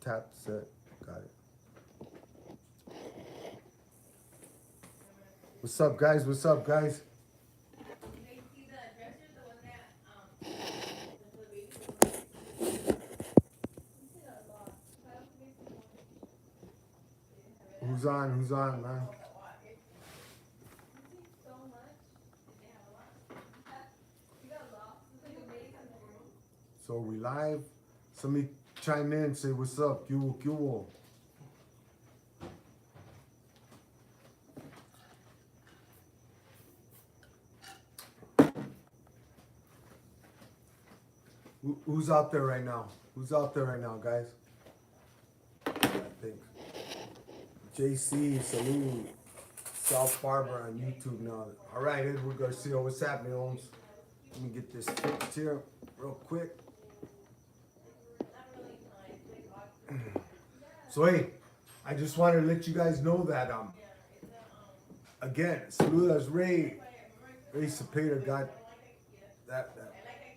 tap, set. Got it. What's up, guys? What's up, guys? Who's on? Who's on, man? So we live. Somebody chime in, say what's up. You. Who's out there right now? Who's out there right now, guys? I think. JC, salute. South Barbara on YouTube now. All right, Edward Garcia, what's happening, Holmes? Let me get this fixed here real quick. So hey, I just wanted to let you guys know that again, Saludas Ray Cepeda got that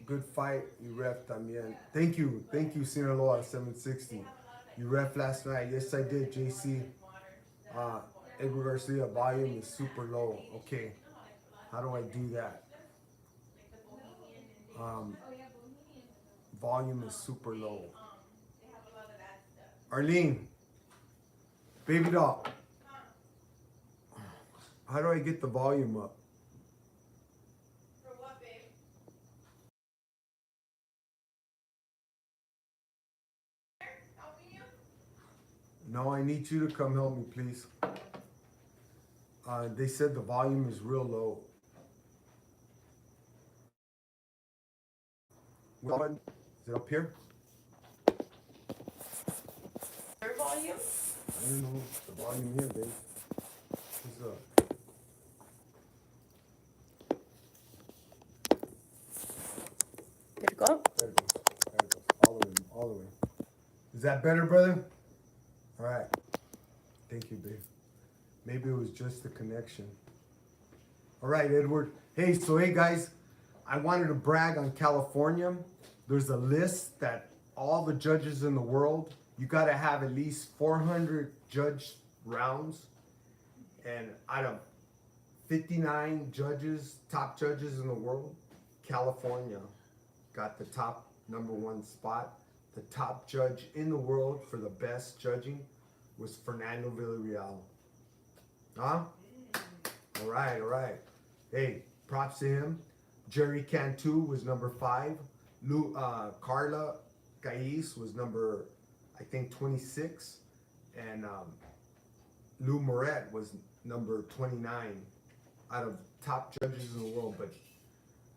good fight. You ref también. Thank you, Sinaloa 760. You ref last night. Yes, I did, JC. Edward Garcia, volume is super low. Okay, how do I do that? Volume is super low. Arlene, baby doll, how do I get the volume up? For what, babe? Helping you? No, I need you to come help me, please. They said the volume is real low. Is it up here? Your volume? I don't know the volume here, babe. What's up? There you go. There it goes. There it goes. All the way. Is that better, brother? All right. Thank you, babe. Maybe it was just the connection. All right, Edward. Hey, guys, I wanted to brag on California. There's a list that all the judges in the world, you got to have at least 400 judge rounds. And out of 59 judges, top judges in the world, California got the top #1 spot. The top judge in the world for the best judging was Fernando Villarreal. Huh? All right. Hey, props to him. Jerry Cantu was #5. Carla Gais was number, I think, 26. And Lou Moret was number 29 out of top judges in the world. But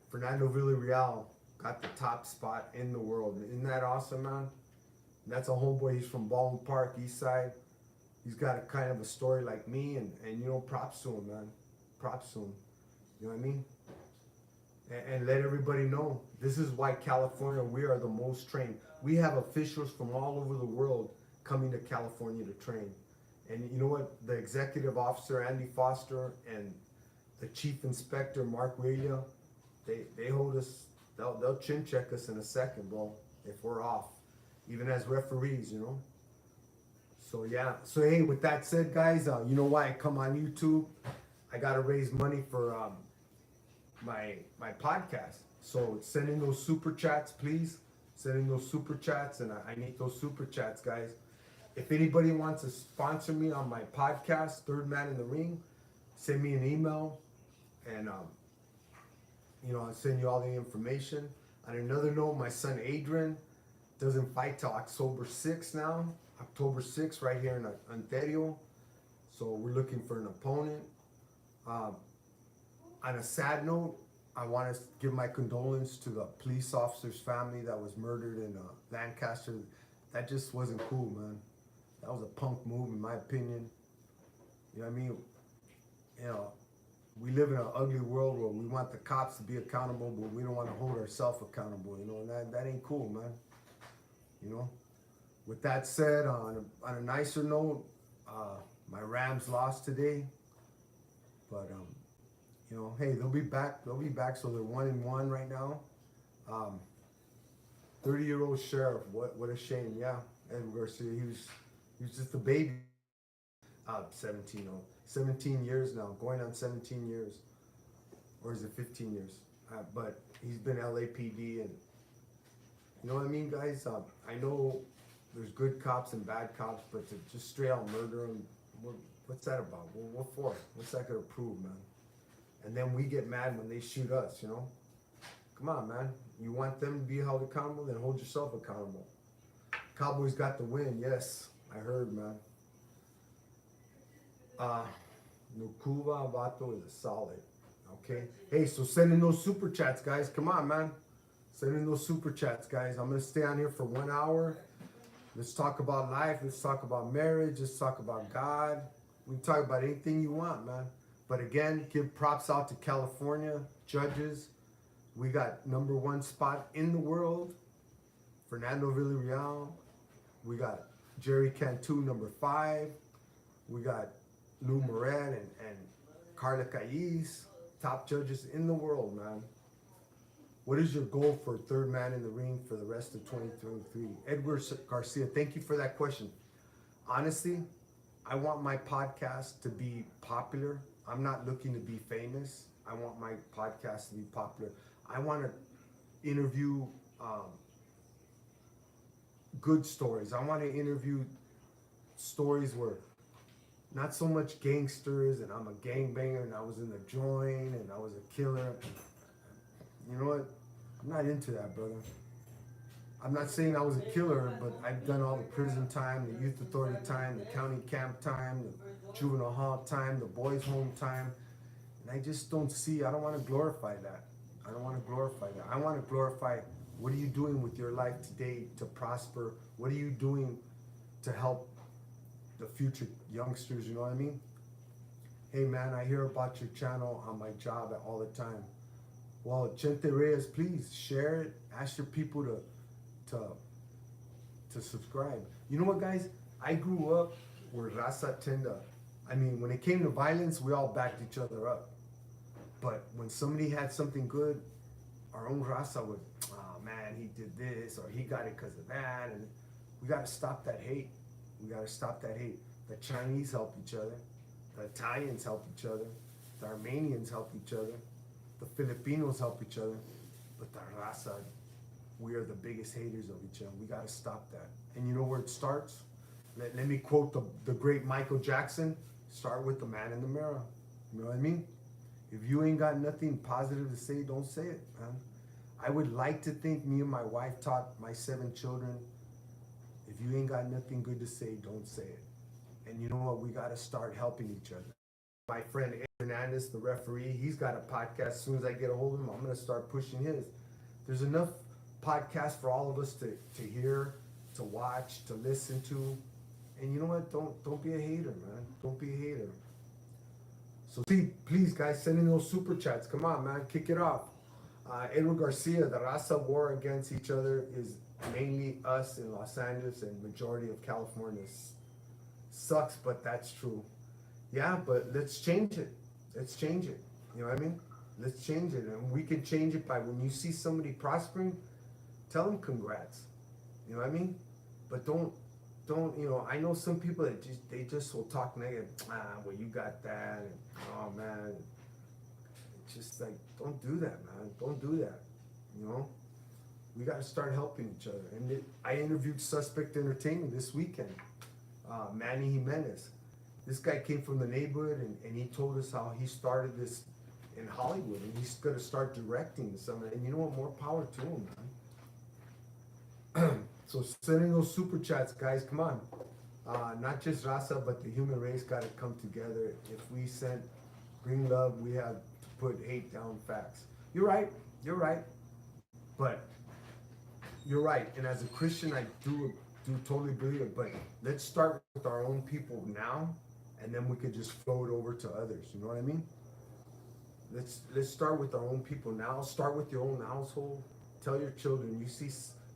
Fernando Villarreal got the top spot in the world. Isn't that awesome, man? That's a homeboy. He's from Baldwin Park, East Side. He's got a kind of a story like me, and you know, props to him, man. Props to him. You know what I mean? And let everybody know, this is why California, we are the most trained. We have officials from all over the world coming to California to train. And you know what? The executive officer, Andy Foster, and the chief inspector, Mark Wheelia, they hold us, they'll chin check us in a second, bro, if we're off. Even as referees, you know? So yeah, so hey, with that said, guys, you know why I come on YouTube? I gotta raise money for my podcast. So send in those super chats, please. Send in those super chats, and I need those super chats, guys. If anybody wants to sponsor me on my podcast, Third Man in the Ring, send me an email, and you know, I'll send you all the information. On another note, my son Adrian doesn't fight till October 6th now. October 6th, right here in Ontario. So we're looking for an opponent. On a sad note, I want to give my condolence to the police officer's family that was murdered in Lancaster. That just wasn't cool, man. That was a punk move, in my opinion. You know what I mean? You know, we live in an ugly world where we want the cops to be accountable, but we don't want to hold ourselves accountable, you know, and that ain't cool, man. You know? With that said, on a nicer note, my Rams lost today, but you know, hey, they'll be back. They'll be back. So they're 1-1 right now. 30-year-old sheriff. What a shame. Yeah, Edward Garcia. He was just a baby. 17, oh, 17 years now, going on 17 years, or is it 15 years? But he's been LAPD, and you know what I mean, guys. I know there's good cops and bad cops, but to just straight out murder them, what's that about? What for? What's that gonna prove, man? And then we get mad when they shoot us, you know? Come on, man. You want them to be held accountable, then hold yourself accountable. Cowboys got the win, yes. I heard, man. Nukuva Vato is a solid. Okay. Hey, so send in those super chats, guys. Come on, man. Send in those super chats, guys. I'm gonna stay on here for 1 hour. Let's talk about life. Let's talk about marriage. Let's talk about God. We can talk about anything you want, man. But again, give props out to California judges. We got #1 spot in the world, Fernando Villarreal. We got Jerry Cantu, #5. We got Lou Moran and Carla Callis, top judges in the world, man. What is your goal for third man in the ring for the rest of 2023? Edward Garcia, thank you for that question. Honestly, I want my podcast to be popular. I'm not looking to be famous. I want my podcast to be popular. I want to interview good stories. I want to interview stories where not so much gangsters and I'm a gangbanger and I was in the joint and I was a killer. You know what? I'm not into that, brother. I'm not saying I was a killer, but I've done all the prison time, the youth authority time, the county camp time, the juvenile hall time, the boys home time. And I just don't see, I don't want to glorify that. I don't want to glorify that. I want to glorify what are you doing with your life today to prosper? What are you doing to help the future youngsters, you know what I mean? Hey man, I hear about your channel on my job all the time. Well, Gente Reyes, please share it. Ask your people to subscribe. You know what, guys? I grew up where Raza Tenda. I mean, when it came to violence, we all backed each other up. But when somebody had something good, our own Raza would, oh man, he did this, or he got it because of that. And we got to stop that hate. We got to stop that hate. The Chinese help each other. The Italians help each other. The Armenians help each other. The Filipinos help each other. But the Raza, we are the biggest haters of each other. We got to stop that. And you know where it starts? Let me quote the great Michael Jackson. Start with the man in the mirror. You know what I mean? If you ain't got nothing positive to say, don't say it, man. I would like to think me and my wife taught my 7 children, if you ain't got nothing good to say, don't say it. And you know what? We got to start helping each other. My friend Ed Hernandez, the referee, he's got a podcast. As soon as I get a hold of him, I'm going to start pushing his. There's enough podcasts for all of us to hear, to watch, to listen to. And you know what? Don't be a hater, man. Don't be a hater. So please, guys, send in those super chats. Come on, man. Kick it off. Edward Garcia, the Raza war against each other is mainly us in Los Angeles and majority of California. Sucks, but that's true. Yeah, but let's change it. Let's change it. You know what I mean? Let's change it. And we can change it by when you see somebody prospering, tell them congrats. You know what I mean? But don't, you know, I know some people that they just will talk negative. Well, you got that. And, oh, man. It's just like, don't do that, man. Don't do that. You know? We got to start helping each other. And I interviewed Suspect Entertainment this weekend. Manny Jimenez. This guy came from the neighborhood and he told us how he started this in Hollywood and he's going to start directing some. And you know what? More power to him, man. So send in those super chats, guys. Come on. Not just Raza, but the human race got to come together. If we bring love, we have to put hate down facts. You're right. You're right. But you're right. And as a Christian, I do totally believe it. But let's start with our own people now, and then we could just flow it over to others. You know what I mean? Let's start with our own people now. Start with your own household. Tell your children, you see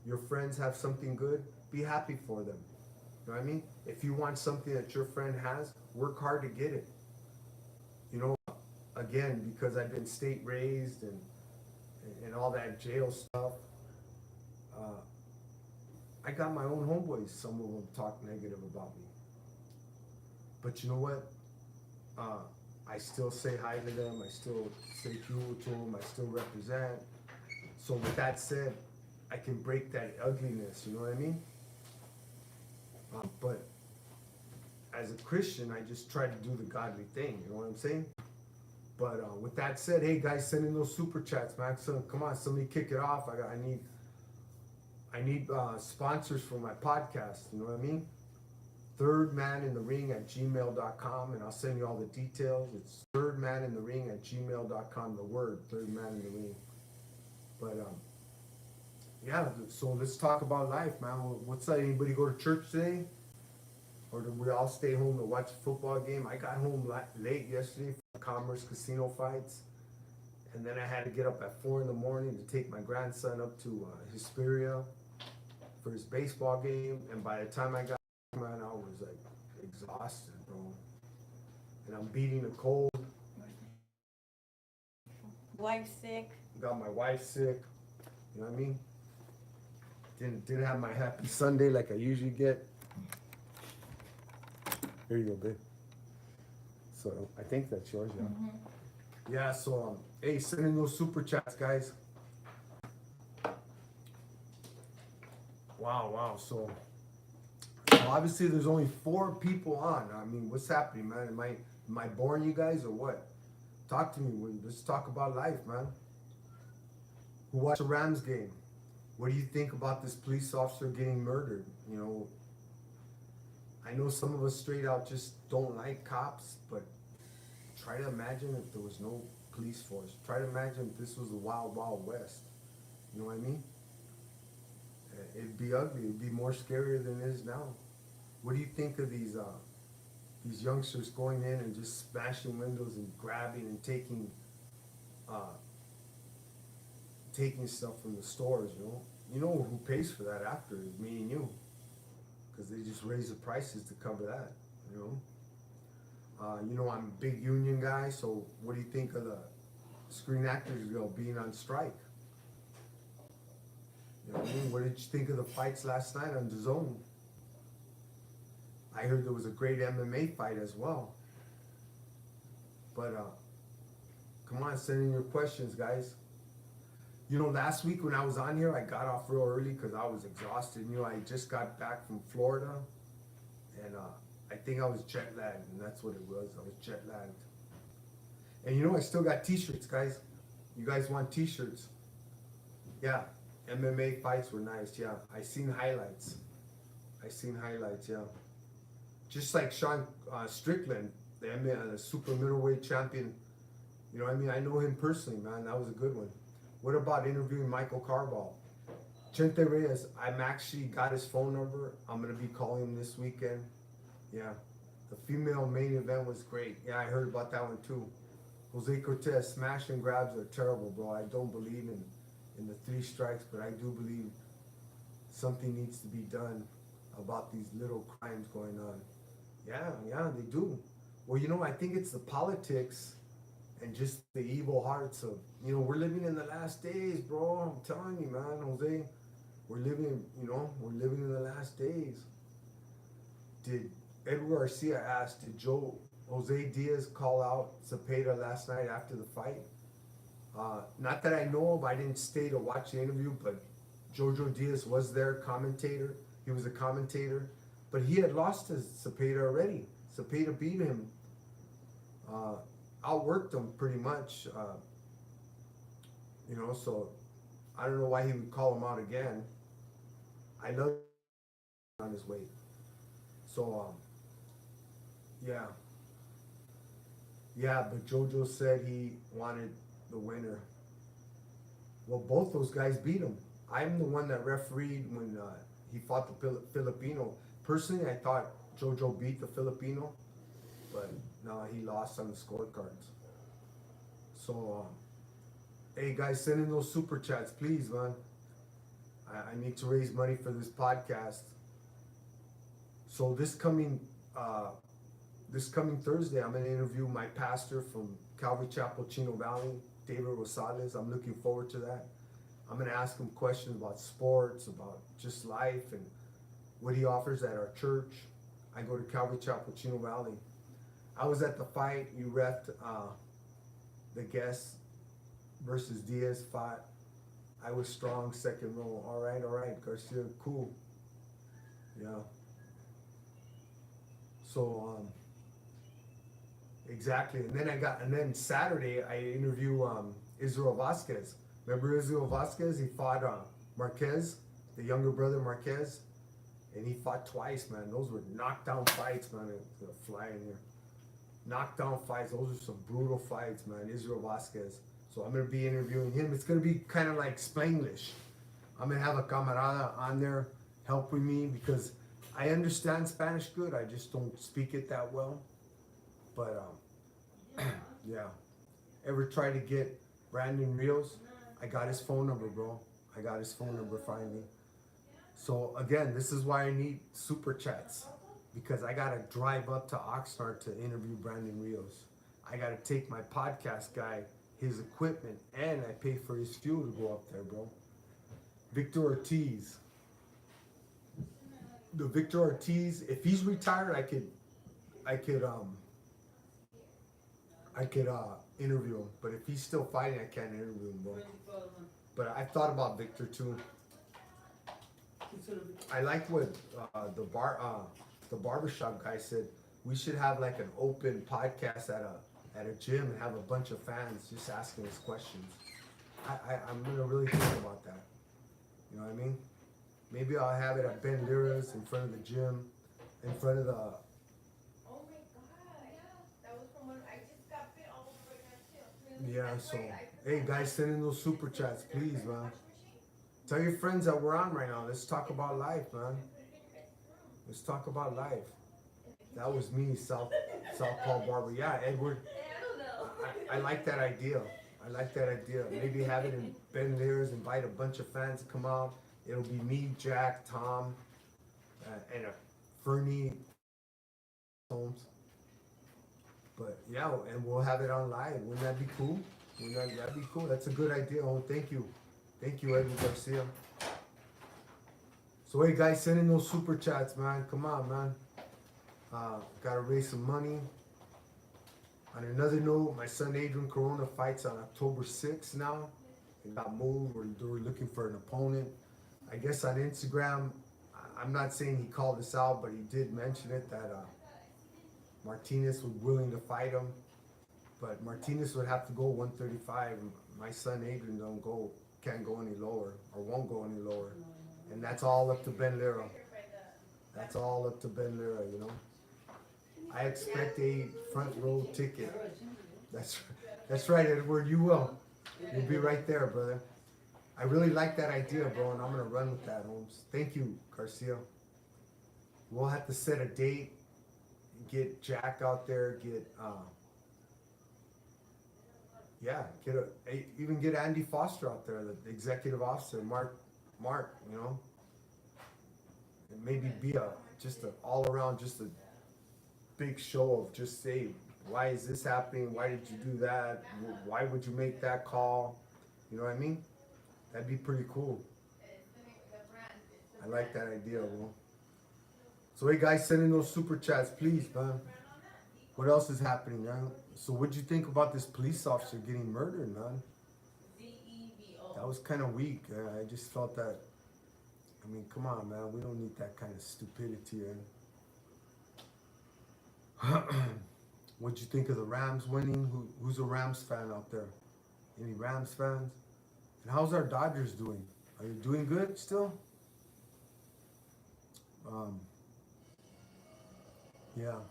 your friends have something good, be happy for them. You know what I mean? If you want something that your friend has, work hard to get it. You know, again, because I've been state raised and all that jail stuff, I got my own homeboys. Some of them talk negative about me. But you know what? I still say hi to them. I still say hello to them. I still represent. So with that said, I can break that ugliness. You know what I mean? But as a Christian, I just try to do the godly thing. You know what I'm saying? But with that said, hey guys, send in those super chats, man. So, come on, somebody kick it off. I need sponsors for my podcast. You know what I mean? thirdmaninthering@gmail.com, and I'll send you all the details. It's thirdmaninthering@gmail.com. The word third man in the ring. But yeah. So let's talk about life, man. What's up? Anybody go to church today? Or did we all stay home to watch a football game? I got home late yesterday from Commerce Casino fights. And then I had to get up at 4 in the morning to take my grandson up to Hesperia for his baseball game. And by the time I got home, man, I was like exhausted, bro. And I'm beating a cold. Wife sick. Got my wife sick. You know what I mean? Didn't have my happy Sunday like I usually get. Here you go, babe. So I think that's yours, yeah. Mm-hmm. Yeah, so hey, send in those super chats, guys. Wow. So obviously there's only 4 people on. I mean, what's happening, man? Am I boring you guys or what? Talk to me. Let's talk about life, man. Who watched the Rams game? What do you think about this police officer getting murdered? You know, I know some of us straight out just don't like cops, but try to imagine if there was no police force. Try to imagine if this was the wild, wild west. You know what I mean? It'd be ugly. It'd be more scarier than it is now. What do you think of these youngsters going in and just smashing windows and grabbing and taking stuff from the stores? You know who pays for that after is me and you, because they just raise the prices to cover that. You know, I'm a big union guy, so what do you think of the Screen Actors Guild being on strike? You know what I mean? What did you think of the fights last night on DAZN? I heard there was a great MMA fight as well. But come on, send in your questions, guys. You know, last week when I was on here, I got off real early because I was exhausted. You know, I just got back from Florida, and I think I was jet lagged, and that's what it was. I was jet lagged. And you know, I still got t-shirts, guys. You guys want t-shirts? Yeah, MMA fights were nice, yeah. I seen highlights, yeah. Just like Sean Strickland, the super middleweight champion. You know what I mean? I know him personally, man. That was a good one. What about interviewing Michael Carball? Chente Reyes, I'm actually got his phone number. I'm going to be calling him this weekend. Yeah. The female main event was great. Yeah, I heard about that one too. Jose Cortez, smash and grabs are terrible, bro. I don't believe in the 3 strikes, but I do believe something needs to be done about these little crimes going on. Yeah, they do. Well, you know, I think it's the politics and just the evil hearts of, you know, we're living in the last days, bro. I'm telling you, man, Jose. We're living in the last days. Did Edward Garcia asked, did Jose Diaz call out Cepeda last night after the fight? Not that I know of. I didn't stay to watch the interview, but Jojo Diaz was their commentator. He was a commentator, but he had lost to Cepeda already. Cepeda beat him, outworked him pretty much. You know, so I don't know why he would call him out again. I love on his weight. So, yeah, but Jojo said he wanted the winner. Well, both those guys beat him. I'm the one that refereed when he fought the Filipino. Personally, I thought Jojo beat the Filipino, but no, he lost on the scorecards. So, hey guys, send in those super chats, please, man. I need to raise money for this podcast. So this coming Thursday, I'm gonna interview my pastor from Calvary Chapel, Chino Valley, David Rosales. I'm looking forward to that. I'm gonna ask him questions about sports, about just life, and what he offers at our church. I go to Calvary Chapel, Chino Valley. I was at the fight. You refed the Guest versus Diaz fight. I was strong, second row. All right, Garcia, cool. Yeah. So exactly, and then Saturday I interview Israel Vasquez. Remember Israel Vasquez? He fought Marquez, the younger brother Marquez, and he fought twice, man. Those were knockdown fights, man. They're flying here. Knockdown fights. Those are some brutal fights, man. Israel Vasquez. So I'm gonna be interviewing him. It's gonna be kind of like Spanglish. I'm gonna have a camarada on there helping me because I understand Spanish good. I just don't speak it that well. But yeah. Ever try to get Brandon Rios? I got his phone number, bro. I got his phone number finally. So again, this is why I need super chats because I gotta drive up to Oxnard to interview Brandon Rios. I gotta take my podcast guy his equipment and I pay for his fuel to go up there, bro. Victor Ortiz. The Victor Ortiz, if he's retired, I could interview him. But if he's still fighting, I can't interview him, bro. But I thought about Victor too. I like what the barbershop guy said. We should have like an open podcast at a gym and have a bunch of fans just asking us questions. I'm gonna really think about that. You know what I mean? Maybe I'll have it at Ben Lira's in front of the gym, in front of the. Oh my god. That was from when I just got bit all over again too. Yeah, so hey guys, send in those super chats, please, man. Tell your friends that we're on right now. Let's talk about life, man. Let's talk about life. That was me, South Paul Barber. Yeah, Edward. I like that idea. I like that idea. Maybe have it in Ben Lira's, invite a bunch of fans to come out. It'll be me, Jack, Tom, and a Fernie Holmes. But yeah, and we'll have it on live. Wouldn't that be cool? Wouldn't that be cool? That's a good idea. Oh, thank you. Thank you, Edwin Garcia. So hey guys, send in those super chats, man. Come on, man. Gotta raise some money. On another note, my son Adrian Corona fights on October 6th now. He got moved. We're looking for an opponent. I guess on Instagram, I'm not saying he called us out, but he did mention it that Martinez was willing to fight him. But Martinez would have to go 135. My son Adrian can't go any lower, or won't go any lower. And that's all up to Ben Lira. That's all up to Ben Lira, you know. I expect a front row ticket. That's right, Edward. You will. You'll be right there, brother. I really like that idea, bro, and I'm gonna run with that, Holmes. Thank you, Garcia. We'll have to set a date, get Jack out there, even get Andy Foster out there, the executive officer, Mark, you know, and maybe be just an all around, just a big show of just say, why is this happening? Why did you do that? Why would you make that call? You know what I mean? That'd be pretty cool. I like that idea, bro. So hey guys, send in those super chats, please, man. What else is happening, man? So what'd you think about this police officer getting murdered, man? That was kind of weak. I just felt that. I mean, come on, man. We don't need that kind of stupidity. What'd you think of the Rams winning? Who's a Rams fan out there? Any Rams fans? And how's our Dodgers doing? Are you doing good still? Yeah.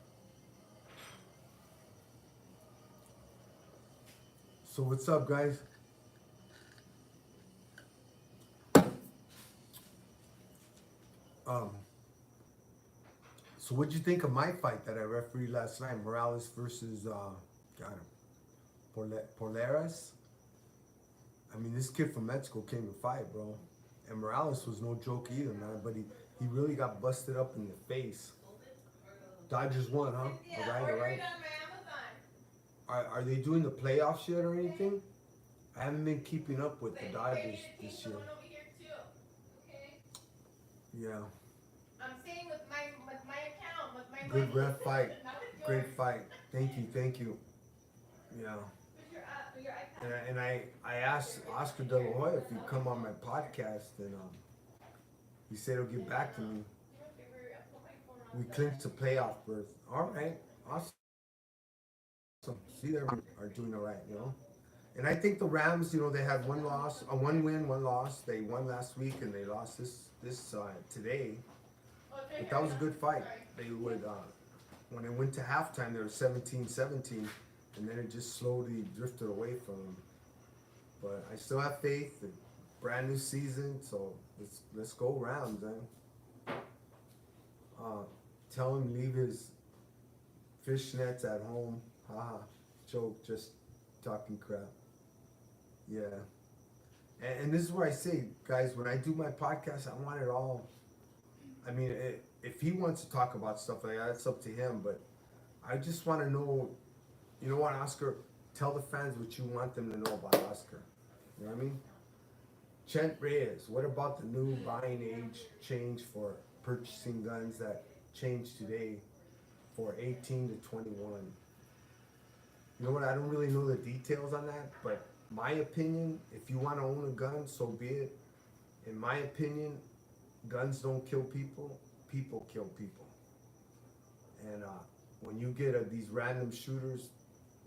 So what's up, guys? So what'd you think of my fight that I refereed last night? Morales versus Polares? I mean, this kid from Mexico came to fight, bro. And Morales was no joke either, man. But he really got busted up in the face. Dodgers won, huh? All right. Are they doing the playoffs yet or anything? I haven't been keeping up with the Dodgers this year. Yeah. Good ref fight. Great fight. Thank you. Yeah. And I asked Oscar De La Hoya if he'd come on my podcast, and he said he'll get back to me. We clinched a playoff berth. All right, awesome. See, they are doing all right, you know. And I think the Rams, you know, they had one loss, one win, one loss. They won last week and they lost this today. But that was a good fight. They would when it went to halftime, they were 17-17, and then it just slowly drifted away from them. But I still have faith. Brand new season, so let's go Rams, man. Tell him leave his fishnets at home. Haha, joke, just talking crap. Yeah. And this is where I say, guys, when I do my podcast, I want it all. I mean, if he wants to talk about stuff like that, it's up to him. But I just want to know, you know what, Oscar? Tell the fans what you want them to know about Oscar. You know what I mean? Chent Reyes, what about the new buying age change for purchasing guns that changed today for 18 to 21? You know what, I don't really know the details on that, but my opinion, if you want to own a gun, so be it. In my opinion, guns don't kill people, people kill people. And when you get these random shooters,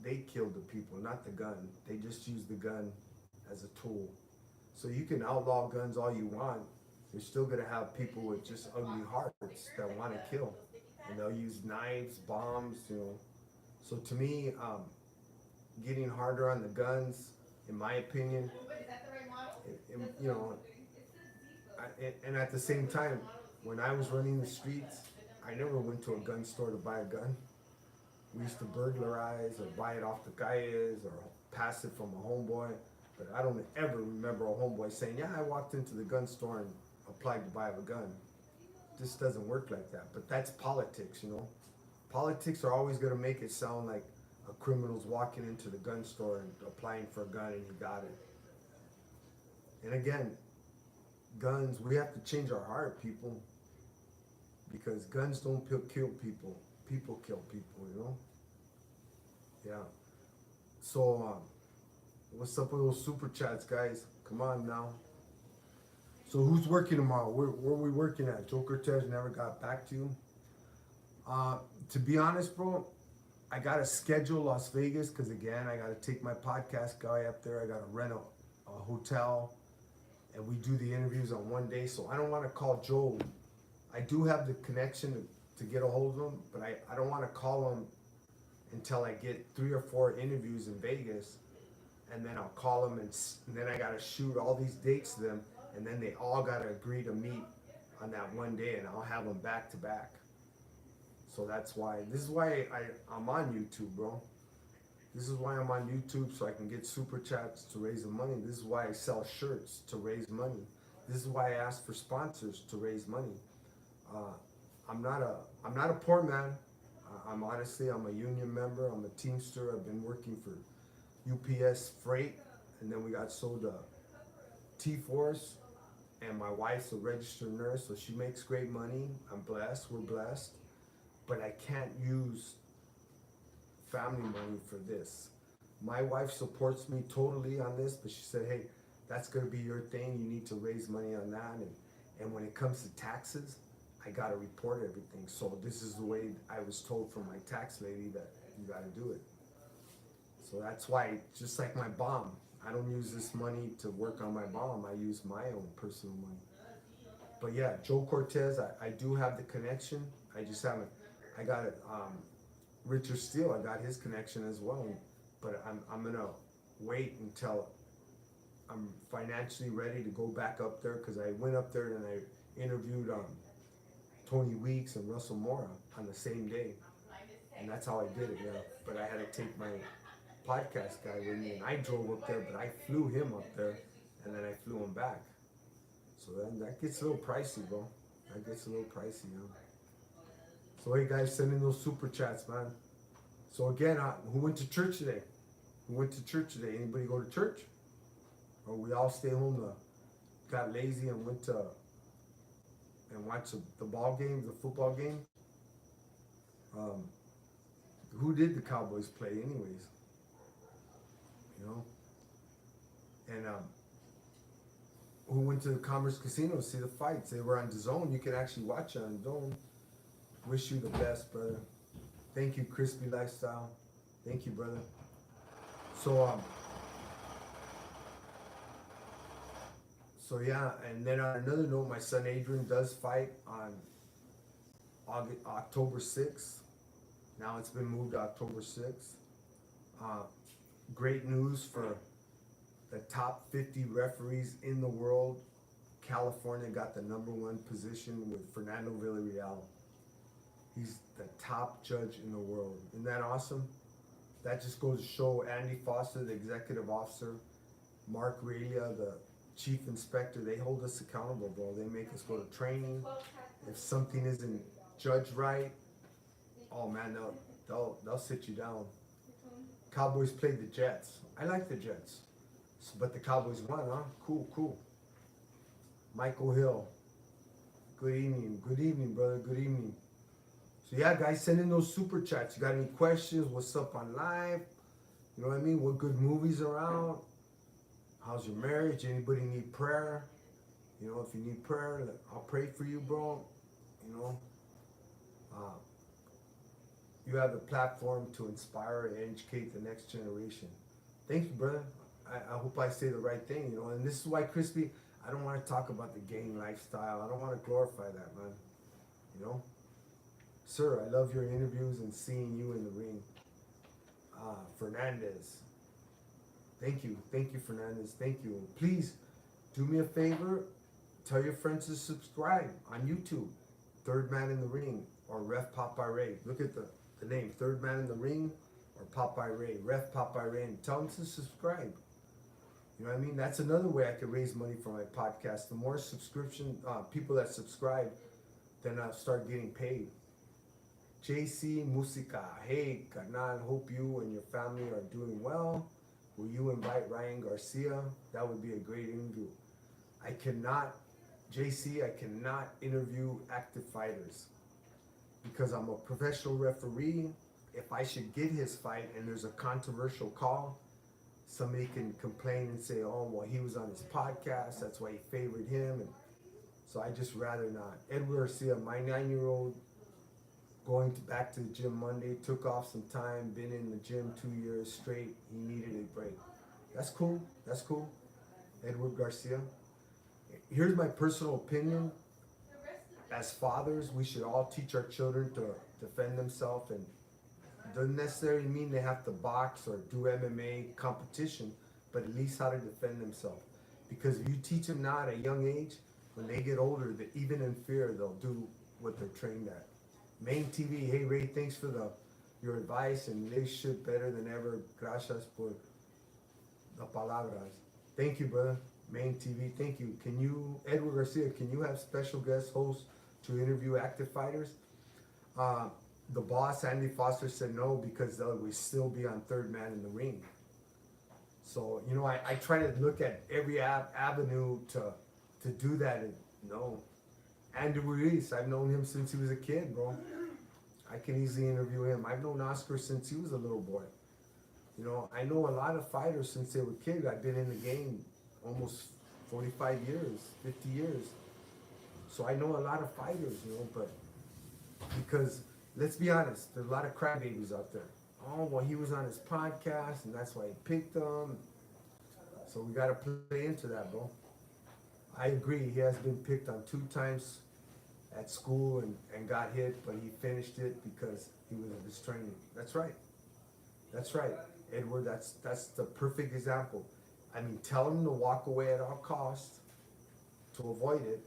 they kill the people, not the gun. They just use the gun as a tool. So you can outlaw guns all you want. You're still gonna have people with just ugly hearts that want to kill, and they'll use knives, bombs, you know. So to me, getting harder on the guns, in my opinion, you know, and at the same time, when I was running the streets, I never went to a gun store to buy a gun. We used to burglarize or buy it off the guys or pass it from a homeboy. But I don't ever remember a homeboy saying, yeah, I walked into the gun store and applied to buy a gun. It just doesn't work like that. But that's politics, you know. Politics are always going to make it sound like a criminal's walking into the gun store and applying for a gun and he got it. And again, guns, we have to change our heart, people. Because guns don't kill people. People kill people, you know? Yeah. So, what's up with those super chats, guys? Come on now. So who's working tomorrow? Where are we working at? Joe Cortez never got back to you. To be honest, bro, I got to schedule Las Vegas because, again, I got to take my podcast guy up there. I got to rent a hotel, and we do the interviews on one day. So I don't want to call Joe. I do have the connection to get a hold of him, but I don't want to call him until I get 3 or 4 interviews in Vegas. And then I'll call them, and then I got to shoot all these dates to them, and then they all got to agree to meet on that one day, and I'll have them back to back. So that's why, this is why I'm on YouTube, bro. This is why I'm on YouTube, so I can get super chats to raise the money. This is why I sell shirts, to raise money. This is why I ask for sponsors, to raise money. I'm not a poor man. I'm a union member. I'm a Teamster. I've been working for UPS Freight, and then we got sold to T-Force, and my wife's a registered nurse, so she makes great money. I'm blessed, we're blessed, but I can't use family money for this. My wife supports me totally on this, but she said, hey, that's gonna be your thing, you need to raise money on that, and when it comes to taxes, I gotta report everything. So this is the way I was told from my tax lady that you gotta do it. So that's why, just like my bomb, I don't use this money to work on my bomb. I use my own personal money. But yeah, Joe Cortez, I do have the connection. I just haven't, I got it, Richard Steele, I got his connection as well. But I'm gonna wait until I'm financially ready to go back up there, because I went up there and I interviewed Tony Weeks and Russell Mora on the same day. And that's how I did it, yeah. But I had to take my podcast guy with me, and I drove up there, but I flew him up there, and then I flew him back. So then that gets a little pricey, bro. That gets a little pricey, you know. So hey guys, send in those super chats, man. So again, who went to church today? Who went to church today? Anybody go to church? Or we all stay home, got lazy and went to and watched the ball game, the football game? Um, who did the Cowboys play, anyways? You know, and who went to the Commerce Casino to see the fights? They were on DAZN. You can actually watch it on DAZN. Wish you the best, brother. Thank you, Crispy Lifestyle. Thank you, brother. So yeah, and then on another note, my son Adrian does fight on October 6th. Now it's been moved to October 6th. Uh, Great news for the top 50 referees in the world. California got the #1 position with Fernando Villarreal. He's the top judge in the world. Isn't that awesome? That just goes to show Andy Foster, the executive officer, Mark Ralia, the chief inspector, they hold us accountable, bro. They make us go to training. If something isn't judged right, oh man, they'll sit you down. Cowboys played the Jets. I like the Jets, but the Cowboys won, huh? Cool. Michael Hill, good evening, brother. Good evening. So yeah, guys, send in those super chats. You got any questions? What's up on live? You know what I mean? What good movies are out? How's your marriage? Anybody need prayer? You know, if you need prayer, I'll pray for you, bro. You know, you have the platform to inspire and educate the next generation. Thank you, brother. I hope I say the right thing, you know. And this is why, Crispy, I don't want to talk about the gang lifestyle. I don't want to glorify that, man. You know? Sir, I love your interviews and seeing you in the ring. Fernandez. Thank you, Fernandez. Thank you. Please do me a favor. Tell your friends to subscribe on YouTube. Third Man in the Ring or Ref Popeye Ray. Look at the name. Third Man in the Ring or Popeye Ray. Ref Popeye Ray. And tell them to subscribe. You know what I mean? That's another way I could raise money for my podcast. The more subscription people that subscribe, then I'll start getting paid. JC Musica. Hey, carnal. Hope you and your family are doing well. Will you invite Ryan Garcia? That would be a great interview. JC, I cannot interview active fighters because I'm a professional referee. If I should get his fight and there's a controversial call, somebody can complain and say, oh, well, he was on his podcast, that's why he favored him. And so I just rather not. Edward Garcia, my 9-year-old, going back to the gym Monday, took off some time, been in the gym 2 years straight. He needed a break. That's cool. Edward Garcia. Here's my personal opinion. As fathers, we should all teach our children to defend themselves, and it doesn't necessarily mean they have to box or do MMA competition, but at least how to defend themselves. Because if you teach them now at a young age, when they get older, that even in fear, they'll do what they're trained at. Main TV, hey Ray, thanks for your advice and relationship better than ever. Gracias por la palabras. Thank you, brother. Main TV, thank you. Edward Garcia, can you have special guest hosts to interview active fighters? The boss, Andy Foster, said no because they would still be on Third Man in the Ring. So, you know, I try to look at every avenue to do that, and no. Andy Ruiz, I've known him since he was a kid, bro. I can easily interview him. I've known Oscar since he was a little boy. You know, I know a lot of fighters since they were kids. I've been in the game almost 45 years, 50 years. So I know a lot of fighters, you know, but because, let's be honest, there's a lot of crybabies out there. Oh, well, he was on his podcast, and that's why he picked him. So we got to play into that, bro. I agree. He has been picked on 2 times at school and got hit, but he finished it because he was in his training. That's right. Edward, that's the perfect example. I mean, tell him to walk away at all costs to avoid it,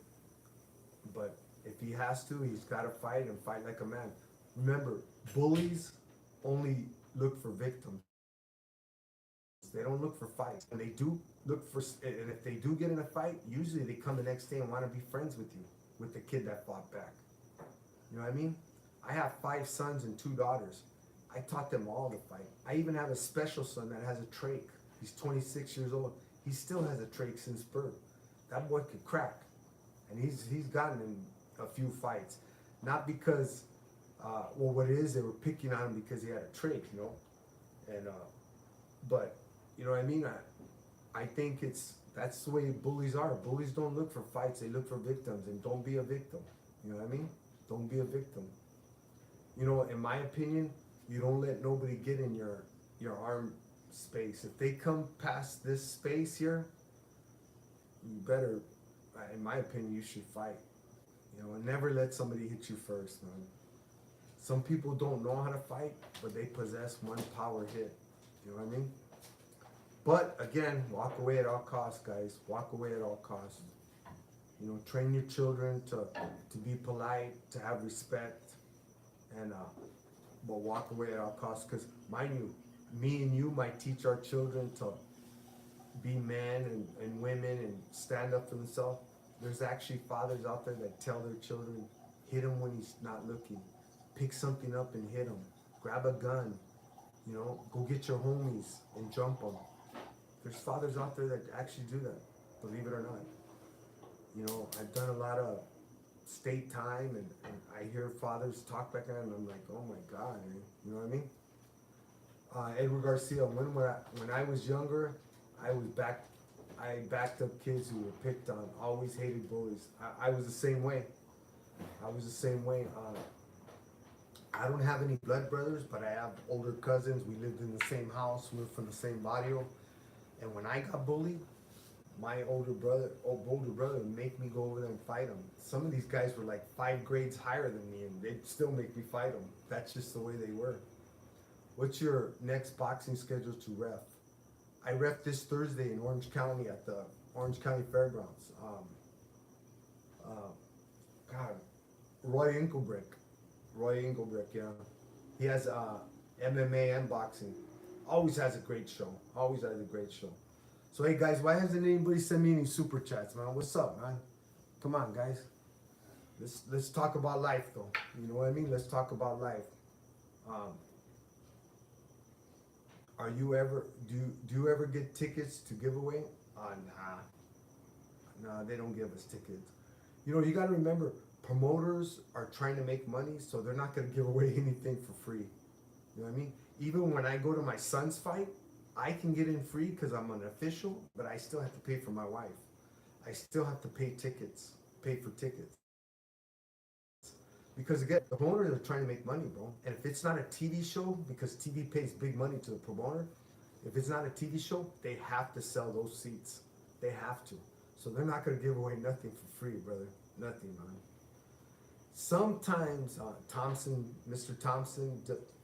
but if he has to, he's got to fight and fight like a man. Remember, bullies only look for victims. They don't look for fights. And they do look for, and if they do get in a fight, usually they come the next day and want to be friends with you, with the kid that fought back. You know what I mean? I have 5 sons and 2 daughters. I taught them all to fight. I even have a special son that has a trach. He's 26 years old. He still has a trach since birth. That boy could crack. And he's gotten in a few fights. Not because Well, what it is, they were picking on him because he had a trach, you know, and but you know what I mean. I think that's the way bullies are. Bullies don't look for fights; they look for victims, and don't be a victim. You know what I mean? Don't be a victim. You know, in my opinion, you don't let nobody get in your arm space. If they come past this space here, you better, in my opinion, you should fight. You know, and never let somebody hit you first, man. Some people don't know how to fight, but they possess one power hit. You know what I mean? But again, walk away at all costs, guys. Walk away at all costs. You know, train your children to be polite, to have respect, and but walk away at all costs. Because mind you, me and you might teach our children to be men and women and stand up for themselves. There's actually fathers out there that tell their children, hit him when he's not looking. Pick something up and hit him. Grab a gun. You know, go get your homies and jump them. There's fathers out there that actually do that, believe it or not. You know, I've done a lot of state time, and I hear fathers talk back then, and I'm like, oh my God, man. You know what I mean? Edward Garcia, when I was younger, I backed up kids who were picked on, always hated bullies. I was the same way. I was the same way. I don't have any blood brothers, but I have older cousins. We lived in the same house. We were from the same barrio. And when I got bullied, my older brother would make me go over there and fight them. Some of these guys were like 5 grades higher than me, and they'd still make me fight them. That's just the way they were. What's your next boxing schedule to ref? I ref this Thursday in Orange County at the Orange County Fairgrounds. God, Roy Engelbrick, yeah. He has MMA and boxing. Always has a great show. Always has a great show. So hey guys, why hasn't anybody sent me any super chats, man? What's up, man? Come on, guys. Let's talk about life, though. You know what I mean? Let's talk about life. Are you ever do you ever get tickets to give away? Nah, they don't give us tickets. You know, you got to remember, promoters are trying to make money, so they're not going to give away anything for free. You know what I mean? Even when I go to my son's fight, I can get in free because I'm an official, but I still have to pay for my wife. I still have to pay for tickets. Because again, the promoters are trying to make money, bro. And if it's not a TV show, because TV pays big money to the promoter, if it's not a TV show, they have to sell those seats. They have to. So they're not going to give away nothing for free, brother. Nothing, man. Sometimes Thompson, Mr. Thompson,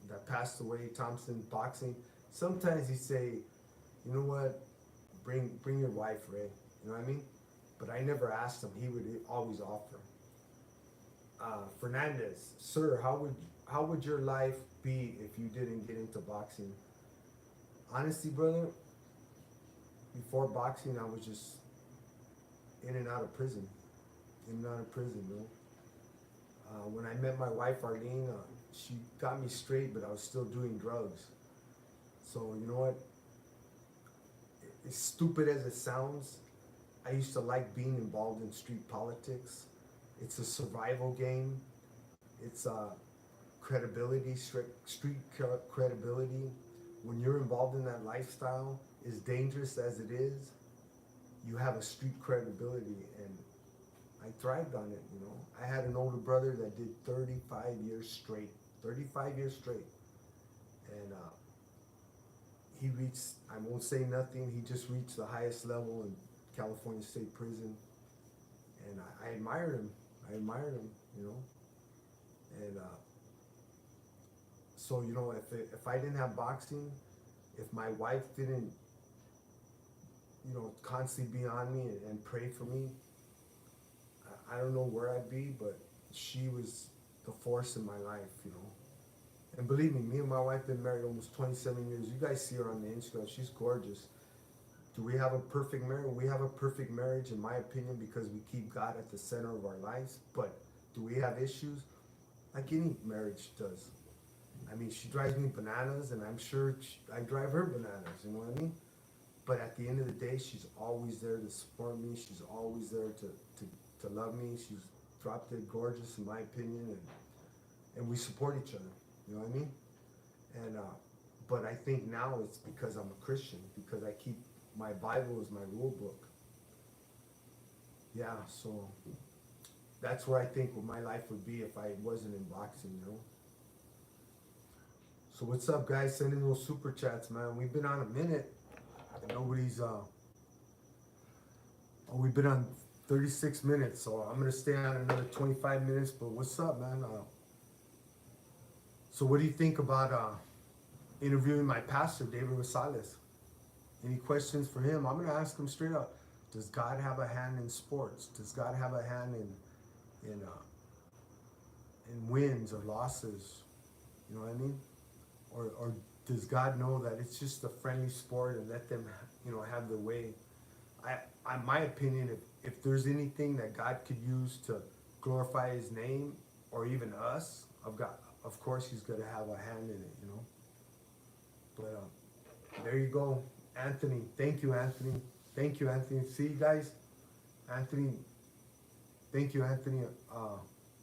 that passed away, Thompson Boxing, sometimes he'd say, you know what, bring your wife, Ray. You know what I mean? But I never asked him. He would always offer. Fernandez, sir, how would your life be if you didn't get into boxing? Honestly, brother, before boxing, I was just in and out of prison. In and out of prison, you know. When I met my wife, Arlene, she got me straight, but I was still doing drugs. So, you know what? As stupid as it sounds, I used to like being involved in street politics. It's a survival game. It's credibility, street credibility. When you're involved in that lifestyle, as dangerous as it is, you have a street credibility, and I thrived on it, you know. I had an older brother that did 35 years straight. 35 years straight. And he reached, I won't say nothing, he just reached the highest level in California State Prison. And I admired him. You know. And so, you know, if I didn't have boxing, if my wife didn't, you know, constantly be on me and pray for me, I don't know where I'd be, but she was the force in my life, you know. And believe me and my wife been married almost 27 years. You guys see her on the Instagram. She's gorgeous. Do we have a perfect marriage? We have a perfect marriage, in my opinion, because we keep God at the center of our lives. But do we have issues? Like any marriage does. I mean, she drives me bananas, and I'm sure I drive her bananas, you know what I mean? But at the end of the day, she's always there to support me. She's always there to love me. She's drop dead gorgeous, in my opinion. and we support each other. You know what I mean? And but I think now it's because I'm a Christian, because I keep my Bible as my rule book. Yeah, so that's where I think what my life would be if I wasn't in boxing, you know. So what's up, guys? Send in those super chats, man. We've been on a minute, and nobody's we've been on 36 minutes, so I'm gonna stay on another 25 minutes. But what's up, man? So what do you think about interviewing my pastor, David Rosales? Any questions for him? I'm gonna ask him straight up. Does God have a hand in sports? Does God have a hand in wins or losses? You know what I mean? Or does God know that it's just a friendly sport and let them, you know, have their way? My opinion, if there's anything that God could use to glorify His name or even us, of course He's gonna have a hand in it, you know. But there you go, Anthony. Thank you, Anthony. Thank you, Anthony. See you guys, Anthony. Thank you, Anthony.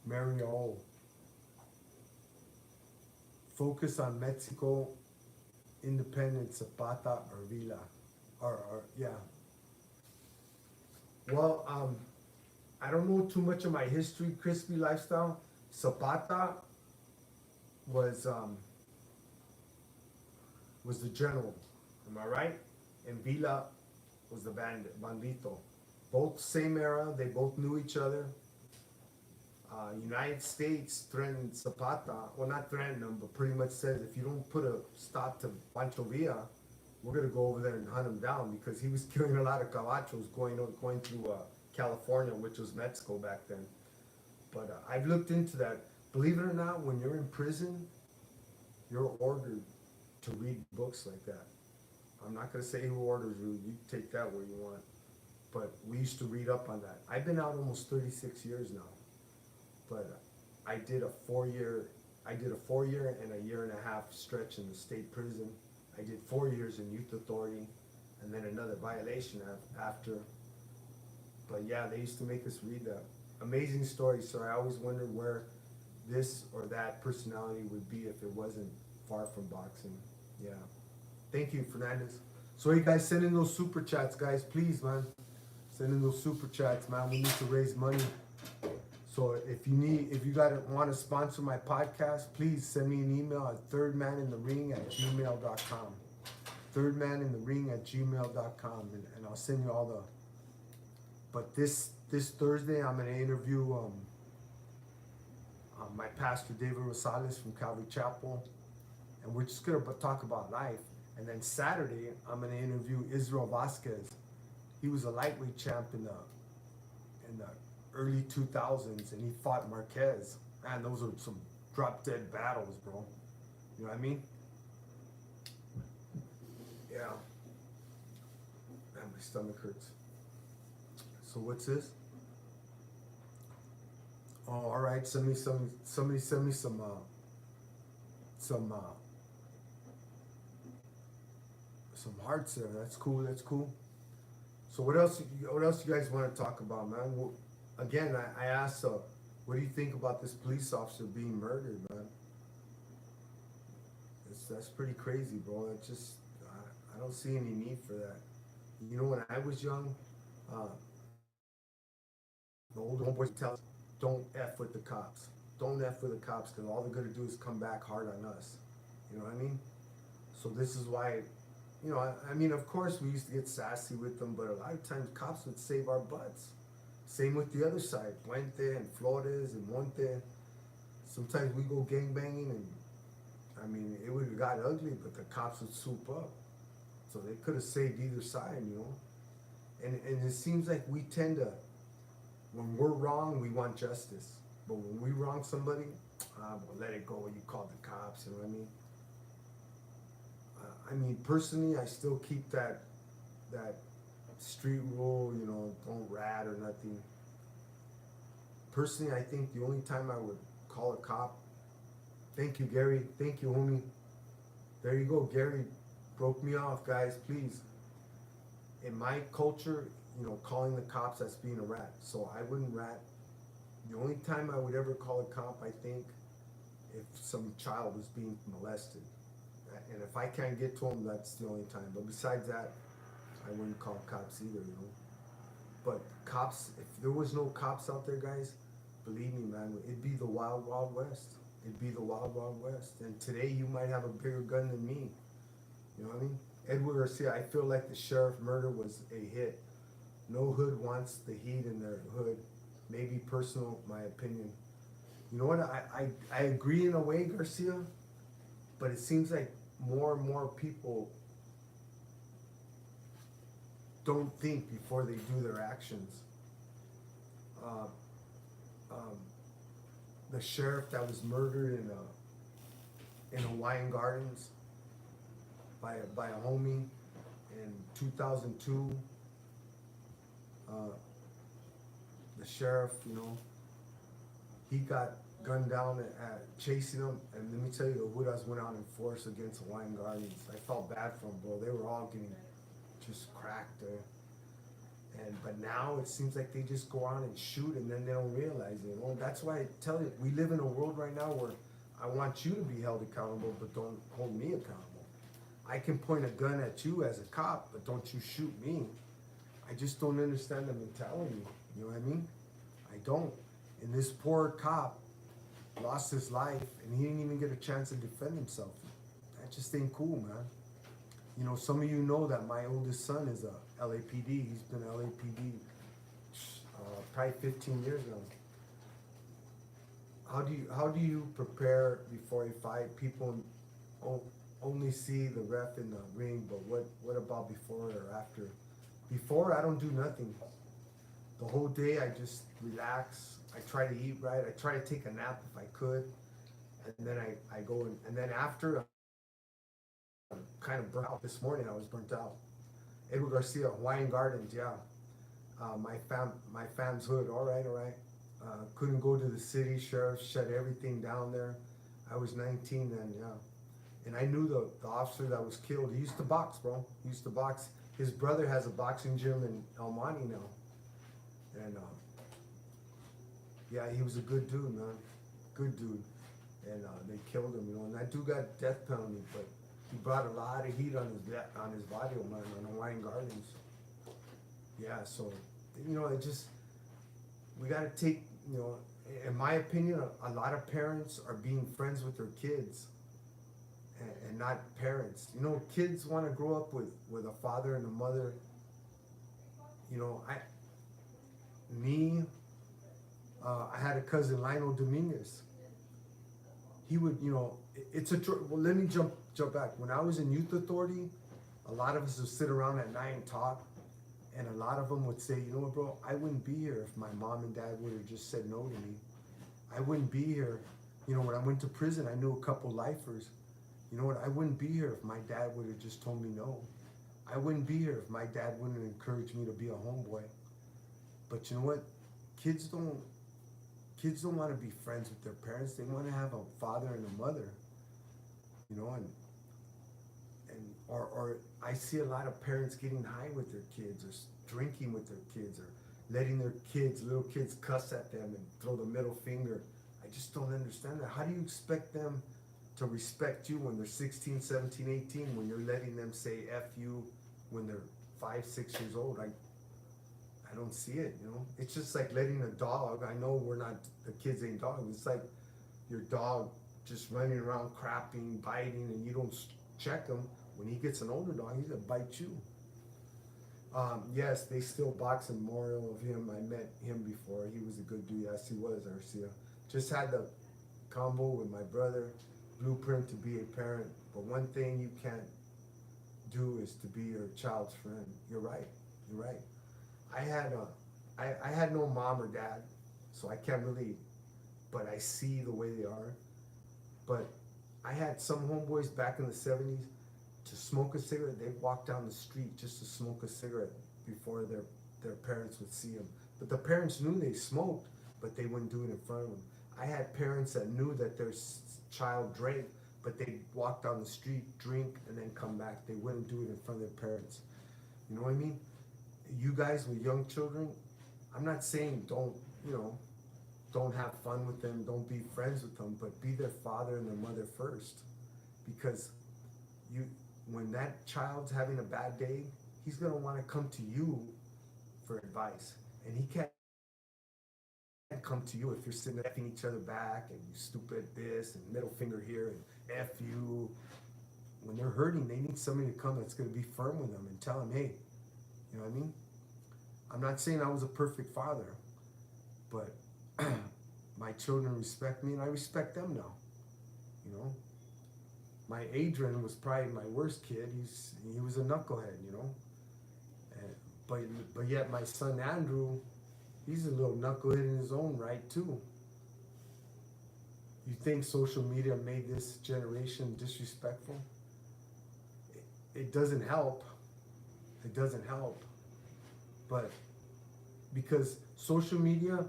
Mario. Focus on Mexico, independence, Zapata or Villa, or yeah. Well, I don't know too much of my history, crispy lifestyle. Zapata was the general, am I right? And Villa was the bandito. Both same era, they both knew each other. United States threatened Zapata, well not threatened him, but pretty much said if you don't put a stop to Pancho Villa, we're gonna go over there and hunt him down because he was killing a lot of gabachos going through California, which was Mexico back then. But I've looked into that. Believe it or not, when you're in prison, you're ordered to read books like that. I'm not gonna say who orders you. You take that where you want. But we used to read up on that. I've been out almost 36 years now. But I did a 4-year and a year and a half stretch in the state prison. I did 4 years in youth authority, and then another violation after. But yeah, they used to make us read that. Amazing story. So I always wondered where this or that personality would be if it wasn't far from boxing. Yeah. Thank you, Fernandez. So you guys send in those super chats, guys, please, man. Send in those super chats, man. We need to raise money. So if you guys want to sponsor my podcast, please send me an email at thirdmaninthering@gmail.com. thirdmaninthering@gmail.com, and I'll send you all the. But this Thursday, I'm gonna interview my pastor David Rosales from Calvary Chapel, and we're just gonna talk about life. And then Saturday, I'm gonna interview Israel Vasquez. He was a lightweight champ in the early 2000s, and he fought Marquez. Man, those are some drop dead battles, bro. You know what I mean? Yeah. Man, my stomach hurts. So what's this? Oh, all right. Somebody send me some hearts there. That's cool. That's cool. So what else you guys want to talk about, man? Well, again, I asked, what do you think about this police officer being murdered, man? That's pretty crazy, bro. It just, I don't see any need for that. You know, when I was young, the older homeboys tell us, don't F with the cops. Don't F with the cops, because all they're going to do is come back hard on us. You know what I mean? So this is why, you know, I mean, of course we used to get sassy with them, but a lot of times cops would save our butts. Same with the other side, Puente and Flores and Monte. Sometimes we go gangbanging, and I mean, it would have got ugly, but the cops would swoop up. So they could have saved either side, you know. And it seems like we tend to, when we're wrong, we want justice. But when we wrong somebody, well, let it go. You call the cops, you know what I mean? I mean, personally, I still keep that street rule, you know, don't rat or nothing. Personally, I think the only time I would call a cop, thank you, Gary. Thank you, homie. There you go, Gary. Broke me off, guys, please. In my culture, you know, calling the cops, that's being a rat. So I wouldn't rat. The only time I would ever call a cop, I think, if some child is being molested. And if I can't get to them, that's the only time. But besides that, I wouldn't call cops either, you know. But cops, if there was no cops out there, guys, believe me, man, it'd be the wild, wild west. It'd be the wild, wild west. And today you might have a bigger gun than me. You know what I mean? Edward Garcia, I feel like the sheriff murder was a hit. No hood wants the heat in their hood. Maybe personal, my opinion. You know what? I agree in a way, Garcia, but it seems like more and more people don't think before they do their actions. Uh, um, the sheriff that was murdered in Hawaiian Gardens by a homie in 2002. The sheriff, you know, he got gunned down at chasing him, and let me tell you, the Hudas went out in force against Hawaiian Gardens. I felt bad for them, bro. They were all getting just cracked there. But now it seems like they just go on and shoot, and then they don't realize it. You know? That's why I tell you, we live in a world right now where I want you to be held accountable, but don't hold me accountable. I can point a gun at you as a cop, but don't you shoot me. I just don't understand the mentality. You know what I mean? I don't. And this poor cop lost his life, and he didn't even get a chance to defend himself. That just ain't cool, man. You know, some of you know that my oldest son is a LAPD. He's been LAPD probably 15 years now. How do you prepare before a fight? People only see the ref in the ring, but what about before or after? Before, I don't do nothing. The whole day I just relax. I try to eat right. I try to take a nap if I could, and then I go and then after, I'm kind of burnt out. This morning I was burnt out. Edward Garcia, Hawaiian Gardens, yeah. My fam's hood. All right. Couldn't go to the city. Sheriff shut everything down there. I was 19 then, yeah. And I knew the officer that was killed. He used to box, bro. He used to box. His brother has a boxing gym in El Monte now. And yeah, he was a good dude, man. Good dude. And they killed him, you know. And that dude got death penalty, but he brought a lot of heat on his body, man, on Hawaiian Gardens. Yeah, so you know, we gotta take, you know, in my opinion, a lot of parents are being friends with their kids and not parents. You know, kids want to grow up with a father and a mother. You know, I had a cousin, Lionel Dominguez. He would, you know, well, let me jump back. When I was in youth authority, a lot of us would sit around at night and talk, and a lot of them would say, you know what, bro, I wouldn't be here if my mom and dad would have just said no to me. I wouldn't be here. You know, when I went to prison, I knew a couple lifers. You know what, I wouldn't be here if my dad would have just told me no. I wouldn't be here if my dad wouldn't have encouraged me to be a homeboy. But you know what, kids don't want to be friends with their parents. They want to have a father and a mother, you know, or I see a lot of parents getting high with their kids, or drinking with their kids, or letting their little kids cuss at them and throw the middle finger. I just don't understand that. How do you expect them to respect you when they're 16, 17, 18, when you're letting them say F you when they're 5, 6 years old? I don't see it, you know. It's just like letting a dog, I know the kids ain't dogs. It's like your dog just running around crapping, biting, and you don't check him. When he gets an older dog, he's gonna bite you. Yes, they still box a memorial of him. I met him before. He was a good dude. Yes, he was, Arcia. Just had the combo with my brother, blueprint to be a parent. But one thing you can't do is to be your child's friend. You're right. I had no mom or dad, so I can't really, but I see the way they are. But I had some homeboys back in the 70s to smoke a cigarette. They'd walk down the street just to smoke a cigarette before their parents would see them. But the parents knew they smoked, but they wouldn't do it in front of them. I had parents that knew that their child drank, but they'd walk down the street, drink, and then come back. They wouldn't do it in front of their parents. You know what I mean? You guys with young children, I'm not saying don't don't have fun with them, don't be friends with them, but be their father and their mother first. Because when that child's having a bad day, he's gonna want to come to you for advice, and he can't come to you if you're sitting there effing each other back and you stupid this and middle finger here and F you. When they're hurting, they need somebody to come that's gonna be firm with them and tell them, hey, you know what I mean? I'm not saying I was a perfect father, but my children respect me and I respect them now. You know, my Adrian was probably my worst kid. He was a knucklehead, you know. And, but yet my son Andrew, he's a little knucklehead in his own right too. You think social media made this generation disrespectful? It doesn't help. It doesn't help. But because social media,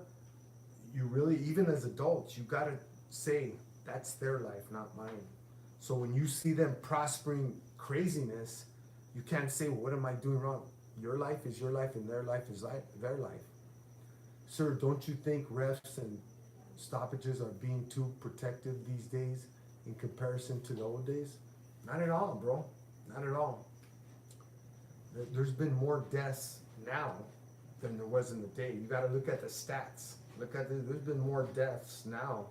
you really, even as adults, you gotta say that's their life, not mine. So when you see them prospering craziness, you can't say, well, what am I doing wrong? Your life is your life and their life is their life. Sir, don't you think refs and stoppages are being too protective these days in comparison to the old days? Not at all, bro. Not at all. There's been more deaths now than there was in the day. You got to look at the stats. There's been more deaths now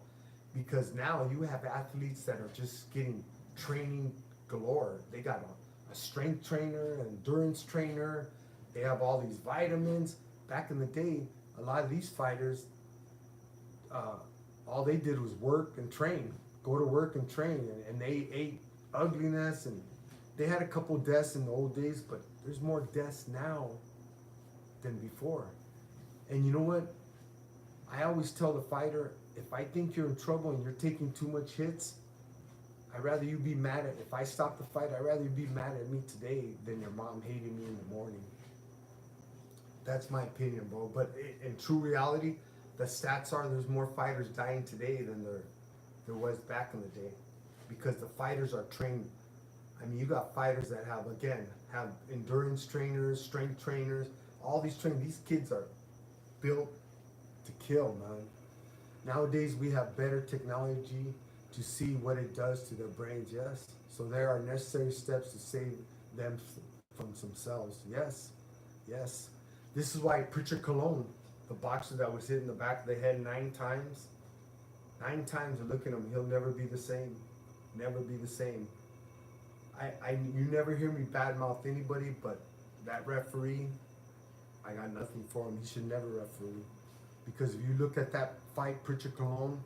because now you have athletes that are just getting training galore. They got a strength trainer, an endurance trainer. They have all these vitamins. Back in the day, a lot of these fighters, all they did was work and train, go to work and train, and they ate ugliness, and they had a couple deaths in the old days, but there's more deaths now than before. And you know what? I always tell the fighter, if I think you're in trouble and you're taking too much hits, I'd rather you be mad if I stop the fight, I'd rather you be mad at me today than your mom hating me in the morning. That's my opinion, bro. But in true reality, the stats are there's more fighters dying today than there was back in the day, because the fighters are trained. I mean, you got fighters that have endurance trainers, strength trainers, all these trainers. These kids are built to kill, man. Nowadays, we have better technology to see what it does to their brains, yes. So there are necessary steps to save them from themselves, yes, yes. This is why Pritchard Colon, the boxer that was hit in the back of the head 9 times, and look at him, he'll never be the same, never be the same. You never hear me badmouth anybody, but that referee, I got nothing for him. He should never referee. Because if you look at that fight, Pritchard Colon,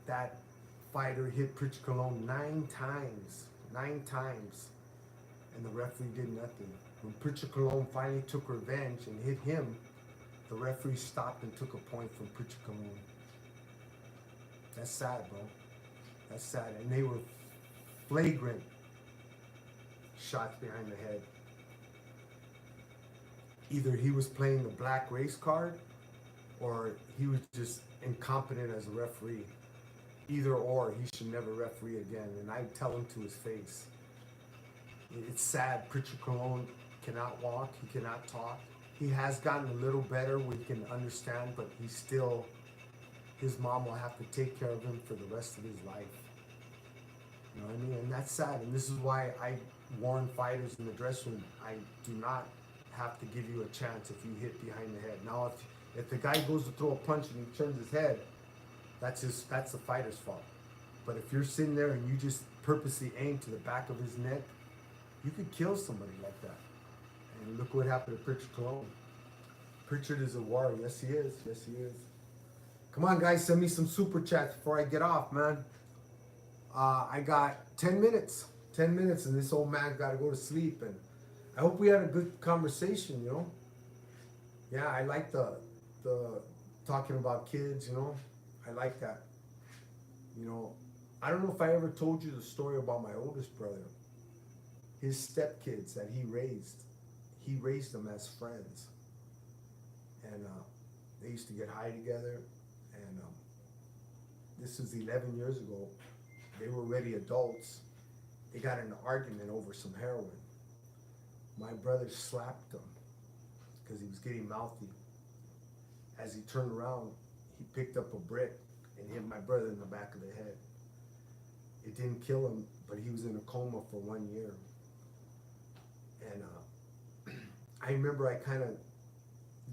that fighter hit Pritchard Colon 9 times, and the referee did nothing. When Pritchard Colon finally took revenge and hit him, the referee stopped and took a point from Pritchard Colon. That's sad, bro. That's sad. And they were flagrant shots behind the head. Either he was playing the black race card or he was just incompetent as a referee. Either or, he should never referee again. And I tell him to his face. It's sad. Pritchard Colon cannot walk. He cannot talk. He has gotten a little better where he can understand, but he's still, his mom will have to take care of him for the rest of his life. You know what I mean? And that's sad. And this is why I warn fighters in the dressing room, I do not have to give you a chance if you hit behind the head. Now, if the guy goes to throw a punch and he turns his head, that's the fighter's fault. But if you're sitting there and you just purposely aim to the back of his neck, you could kill somebody like that. And look what happened to Pritchard Colon. Pritchard is a warrior. Yes, he is. Yes, he is. Come on, guys, send me some super chats before I get off, man. I got 10 minutes. 10 minutes, and this old man's got to go to sleep. And I hope we had a good conversation, you know. Yeah, I like the talking about kids, you know. I like that. You know, I don't know if I ever told you the story about my oldest brother. His stepkids that he raised them as friends. And they used to get high together. And this was 11 years ago. They were already adults. They got in an argument over some heroin. My brother slapped him because he was getting mouthy. As he turned around, he picked up a brick and hit my brother in the back of the head. It didn't kill him, but he was in a coma for 1 year. And I remember I kind of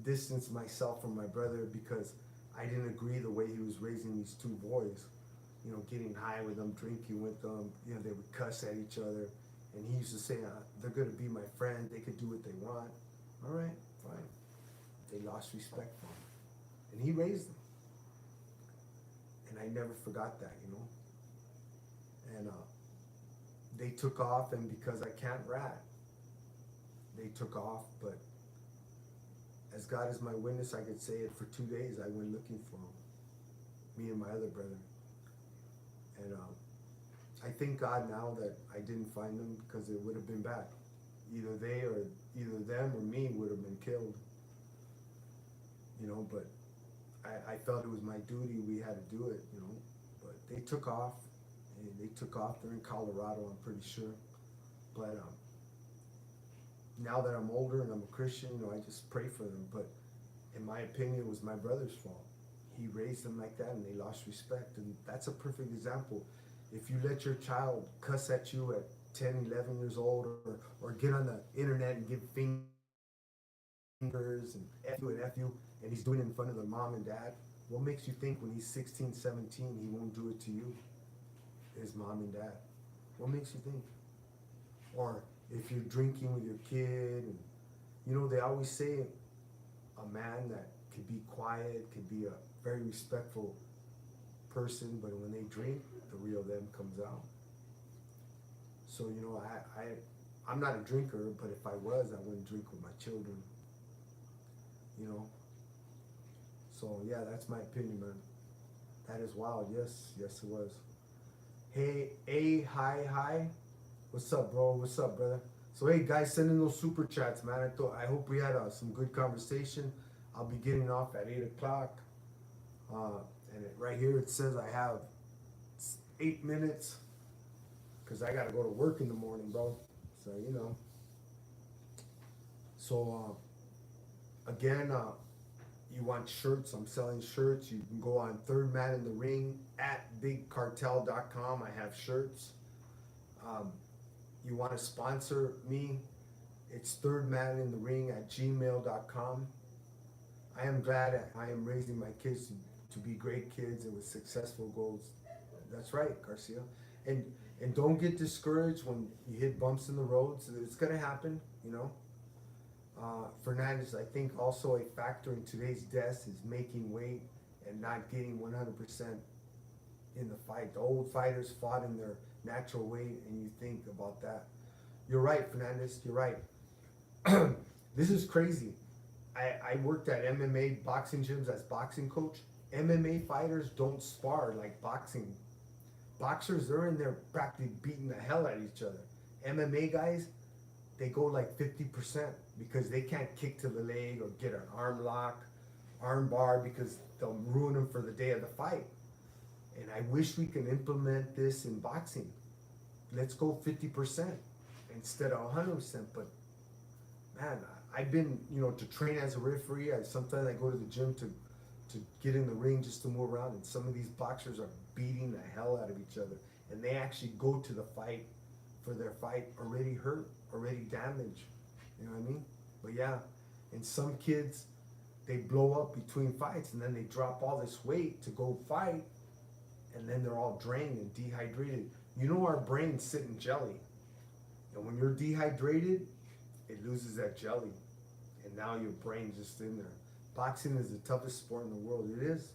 distanced myself from my brother because I didn't agree the way he was raising these two boys. You know, getting high with them, drinking with them. You know, they would cuss at each other. And he used to say, they're going to be my friend. They could do what they want. All right, fine. They lost respect for him. And he raised them. And I never forgot that, you know. And they took off, and because I can't rat, they took off. But as God is my witness, I could say it, for 2 days I went looking for him, me and my other brother. And I thank God now that I didn't find them, because it would have been bad. Either them or me would have been killed. You know, but I felt it was my duty. We had to do it, you know. But they took off. And they took off. They're in Colorado, I'm pretty sure. But now that I'm older and I'm a Christian, you know, I just pray for them. But in my opinion, it was my brother's fault. He raised them like that, and they lost respect. And that's a perfect example. If you let your child cuss at you at 10, 11 years old, or get on the internet and give fingers and F you, and he's doing it in front of their mom and dad, what makes you think when he's 16, 17, he won't do it to you, his mom and dad? What makes you think? Or if you're drinking with your kid, and you know, they always say a man that could be quiet, could be a very respectful person, but when they drink, the real them comes out. So, you know, I'm not a drinker, but if I was, I wouldn't drink with my children. You know? So, yeah, that's my opinion, man. That is wild. Yes, it was. Hey, hi. What's up, bro? What's up, brother? So, hey, guys, send in those super chats, man. I hope we had some good conversation. I'll be getting off at 8 o'clock. And right here it says I have 8 minutes, because I got to go to work in the morning, bro. So, you know. So, again, you want shirts? I'm selling shirts. You can go on Third Man in the Ring at bigcartel.com. I have shirts. You want to sponsor me? It's thirdmaninthering at gmail.com. I am glad I am raising my kids to be great kids and with successful goals. That's right, Garcia. And don't get discouraged when you hit bumps in the road. So it's gonna happen, you know. Fernandez, I think also a factor in today's deaths is making weight and not getting 100% in the fight. The old fighters fought in their natural weight, and you think about that. You're right, Fernandez, you're right. This is crazy. I worked at MMA boxing gyms as boxing coach. MMA fighters don't spar like boxing. Boxers, they're in there practically beating the hell out of each other. MMA guys, they go like 50% because they can't kick to the leg or get an arm lock, arm bar, because they'll ruin them for the day of the fight. And I wish we can implement this in boxing. Let's go 50% instead of 100%. But man, I've been, you know, to train as a referee. Sometimes I go to the gym to get in the ring just to move around, and some of these boxers are beating the hell out of each other, and they actually go to the fight for their fight already hurt, already damaged. You know what I mean? But yeah, and some kids, they blow up between fights, and then they drop all this weight to go fight, and then they're all drained and dehydrated. You know, our brains sit in jelly, and when you're dehydrated, it loses that jelly, and now your brain's just in there. Boxing is the toughest sport in the world. It is.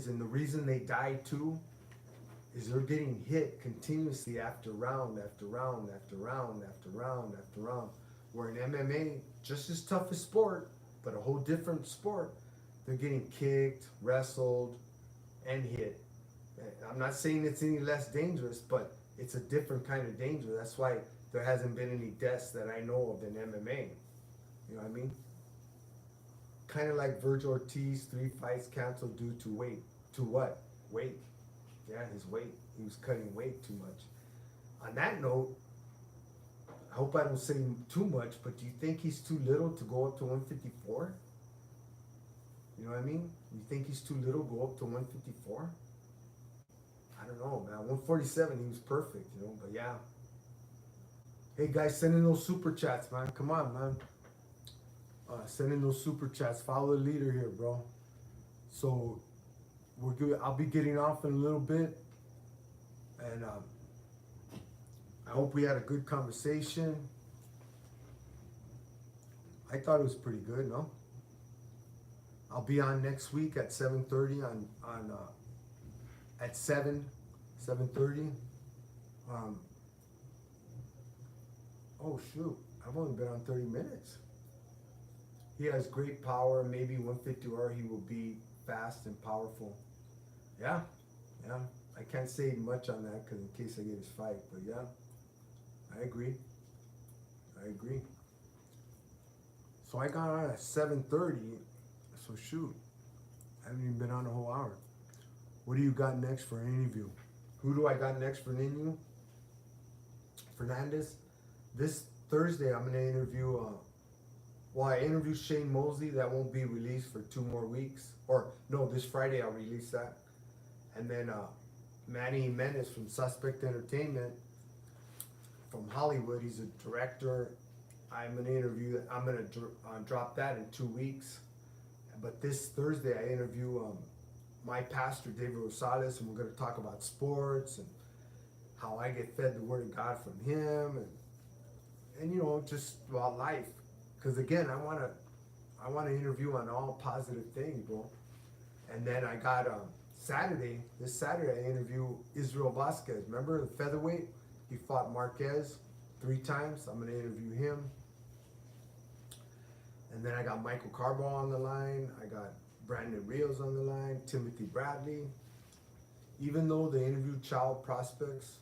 And the reason they die too is they're getting hit continuously after round after round after round after round after round. Where in MMA, just as tough a sport, but a whole different sport, they're getting kicked, wrestled, and hit. I'm not saying it's any less dangerous, but it's a different kind of danger. That's why there hasn't been any deaths that I know of in MMA. You know what I mean? Kind of like Virgil Ortiz, 3 fights canceled due to weight. To what? Weight. Yeah, his weight. He was cutting weight too much. On that note, I hope I don't say too much, but do you think he's too little to go up to 154? You know what I mean? You think he's too little, go up to 154? I don't know, man. 147, he was perfect, you know, but yeah. Hey guys, send in those super chats, man. Come on, man. Send in those super chats. Follow the leader here, bro. So we're good. I'll be getting off in a little bit, and I hope we had a good conversation. I thought it was pretty good, no? I'll be on next week at 7:30 on at 7:30. Oh shoot, I've only been on 30 minutes. He has great power. Maybe 150R he will be fast and powerful. Yeah, yeah. I can't say much on that because in case I get his fight, but yeah, I agree. I agree. So I got on at 7:30. So shoot, I haven't even been on a whole hour. What do you got next for an interview? Who do I got next for an interview? Fernandez. This Thursday I'm gonna interview. Well, I interviewed Shane Mosley. That won't be released for 2 more weeks. Or no, this Friday I'll release that. And then Manny Jimenez from Suspect Entertainment from Hollywood. He's a director. I'm gonna interview. I'm gonna drop that in 2 weeks. But this Thursday I interview my pastor David Rosales, and we're gonna talk about sports and how I get fed the Word of God from him, and you know, just about life. Because again, I wanna interview on all positive things, bro. And then I got this Saturday I interview Israel Vasquez. Remember the featherweight? He fought Marquez 3 times. I'm gonna interview him. And then I got Michael Carbo on the line. I got Brandon Rios on the line. Timothy Bradley. Even though they interviewed child prospects,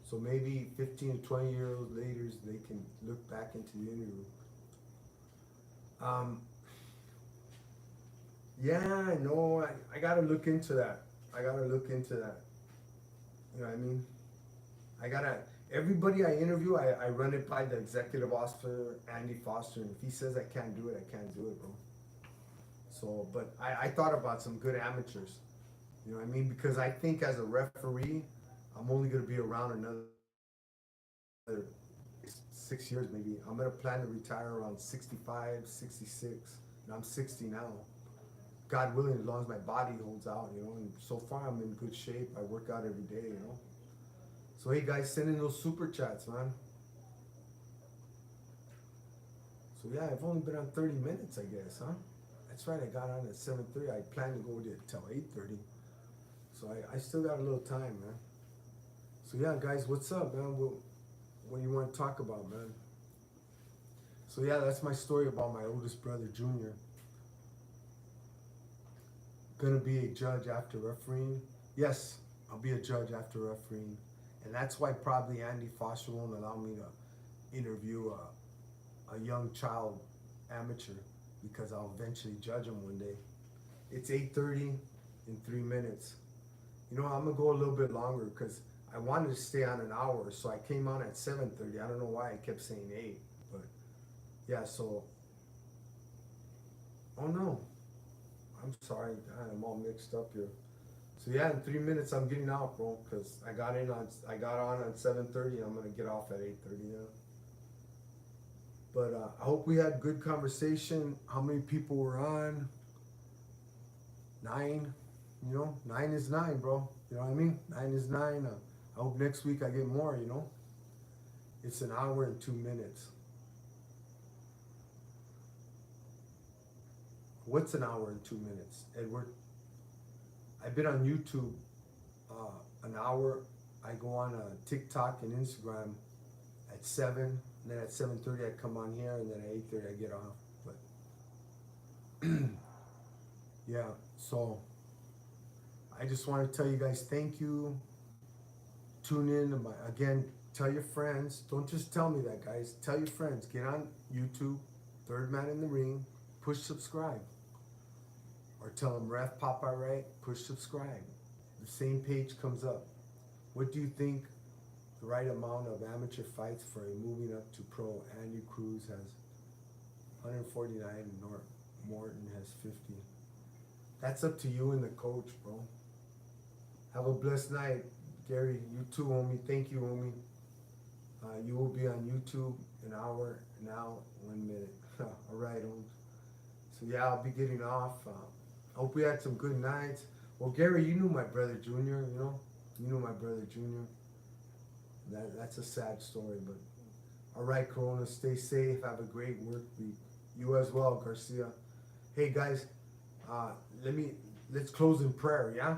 so maybe 15 to 20 years later, they can look back into the interview. Yeah, I know. I gotta look into that. You know what I mean? Everybody I interview, I run it by the executive officer, Andy Foster, and if he says I can't do it, I can't do it, bro. So, but I thought about some good amateurs. You know what I mean? Because I think as a referee, I'm only gonna be around another 6 years maybe. I'm gonna plan to retire around 65, 66. And I'm 60 now. God willing, as long as my body holds out, you know, and so far I'm in good shape. I work out every day, you know. So hey guys, send in those super chats, man. So yeah, I've only been on 30 minutes, I guess, huh? That's right, I got on at 7:30. I planned to go there till 8:30. So I still got a little time, man. So yeah, guys, what's up, man? What do you want to talk about, man? So yeah, that's my story about my oldest brother, Junior. Gonna be a judge after refereeing. Yes, I'll be a judge after refereeing. And that's why probably Andy Foster won't allow me to interview a young child amateur, because I'll eventually judge him one day. It's 8:30 in 3 minutes. You know, I'm gonna go a little bit longer because I wanted to stay on an hour, so I came on at 7:30. I don't know why I kept saying 8, but yeah, so, oh no, I'm sorry, God, I'm all mixed up here. So yeah, in 3 minutes I'm getting out, bro, because I got on at 7:30. I'm gonna get off at 8:30 now. But I hope we had good conversation. How many people were on? 9. You know, 9 is 9, bro. You know what I mean? 9 is 9. I hope next week I get more. You know, it's an hour and 2 minutes. What's an hour and 2 minutes, Edward? I've been on YouTube an hour. I go on TikTok and Instagram at 7, and then at 7:30 I come on here, and then at 8:30 I get off. But yeah, so I just want to tell you guys thank you. Tune in again. Tell your friends. Don't just tell me that, guys. Tell your friends. Get on YouTube, Third Man in the Ring. Push subscribe. Or tell them Ref Popeye Ray. Push subscribe. The same page comes up. What do you think the right amount of amateur fights for a moving up to pro? Andy Cruz has 149 in Morton has 50. That's up to you and the coach, bro. Have a blessed night, Gary. You too, homie. Thank you, homie. You will be on YouTube an hour now, 1 minute. All right, homie. So yeah, I'll be getting off. Hope we had some good nights. Well, Gary, you knew my brother Junior. You know, you knew my brother Junior. That's a sad story, but all right, Corona. Stay safe. Have a great work week. You as well, Garcia. Hey guys, let's close in prayer. Yeah,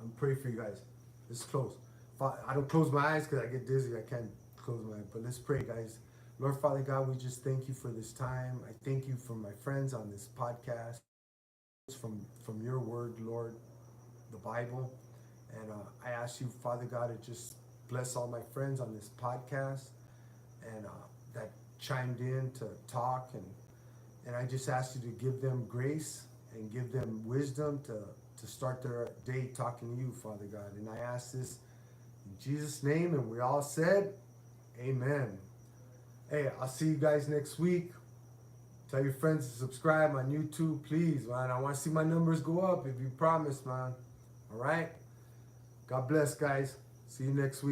I'm praying for you guys. Let's close. I don't close my eyes because I get dizzy. I can't close my eyes. But let's pray, guys. Lord Father God, we just thank you for this time. I thank you for my friends on this podcast, from your word, Lord, the Bible. And I ask you, Father God, to just bless all my friends on this podcast and that chimed in to talk. And I just ask you to give them grace and give them wisdom to start their day talking to you, Father God. And I ask this in Jesus' name, and we all said, amen. Hey, I'll see you guys next week. Tell your friends to subscribe on YouTube, please, man. I want to see my numbers go up if you promise, man. All right? God bless, guys. See you next week.